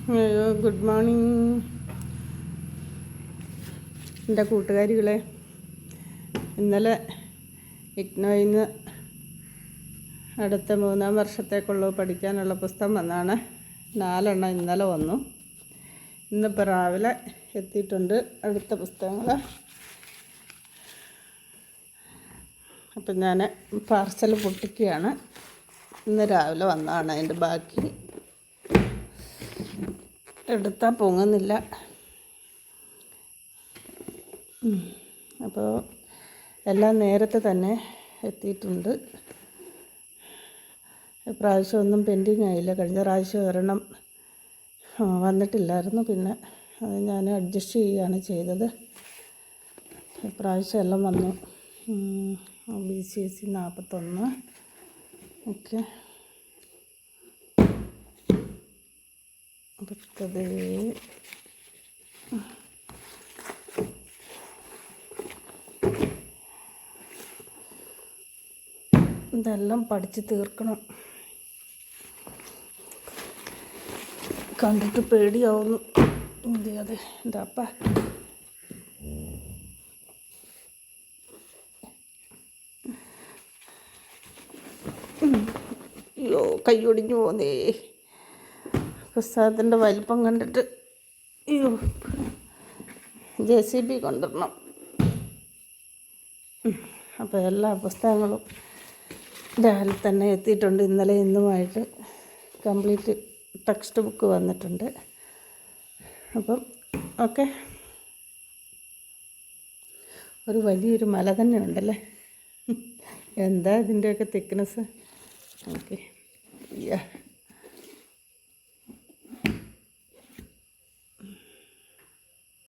Good morning എൻ്റെ കൂട്ടുകാരികളെ. ഇന്നലെ ഇഗ്നോയിൽ നിന്ന് അടുത്ത 3-ാം വർഷത്തേക്കുള്ള പഠിക്കാനുള്ള പുസ്തകം വന്നാണ്. 4 എണ്ണം ഇന്നലെ വന്നു. ഇന്നിപ്പോൾ രാവിലെ എത്തിയിട്ടുണ്ട് അടുത്ത പുസ്തകങ്ങൾ. അപ്പം ഞാൻ പാർസൽ പൊട്ടിക്കുകയാണ്. ഇന്ന് രാവിലെ വന്നതാണ്. അതിൻ്റെ ബാക്കി എടുത്താൽ പൊങ്ങുന്നില്ല. അപ്പോൾ എല്ലാം നേരത്തെ തന്നെ എത്തിയിട്ടുണ്ട്. ഇപ്രാവശ്യം ഒന്നും പെൻഡിങ് ആയില്ല. കഴിഞ്ഞ പ്രാവശ്യം ഒരെണ്ണം വന്നിട്ടില്ലായിരുന്നു. പിന്നെ അത് ഞാൻ അഡ്ജസ്റ്റ് ചെയ്യുകയാണ് ചെയ്തത്. ഇപ്രാവശ്യം എല്ലാം വന്നു. BCSE 41. ഓക്കെ, അടുത്തത് ഇതെല്ലാം പഠിച്ച് തീർക്കണം. കണ്ടിട്ട് പേടിയാവുന്നു. അതെ എൻ്റെ അപ്പ അയ്യോ, കൈയൊടിഞ്ഞു പോന്നേ. പുസ്തകത്തിൻ്റെ വലിപ്പം കണ്ടിട്ട് അയ്യോ, JCB കൊണ്ടുവരണം. അപ്പോൾ എല്ലാ പുസ്തകങ്ങളും രാവിലെ തന്നെ എത്തിയിട്ടുണ്ട്. ഇന്നലെ ഇന്നുമായിട്ട് കംപ്ലീറ്റ് ടെക്സ്റ്റ് ബുക്ക് വന്നിട്ടുണ്ട്. അപ്പം ഓക്കെ, ഒരു വലിയൊരു മല തന്നെ ഉണ്ടല്ലേ. എന്താ ഇതിൻ്റെയൊക്കെ തിക്നെസ്. ഓക്കെ,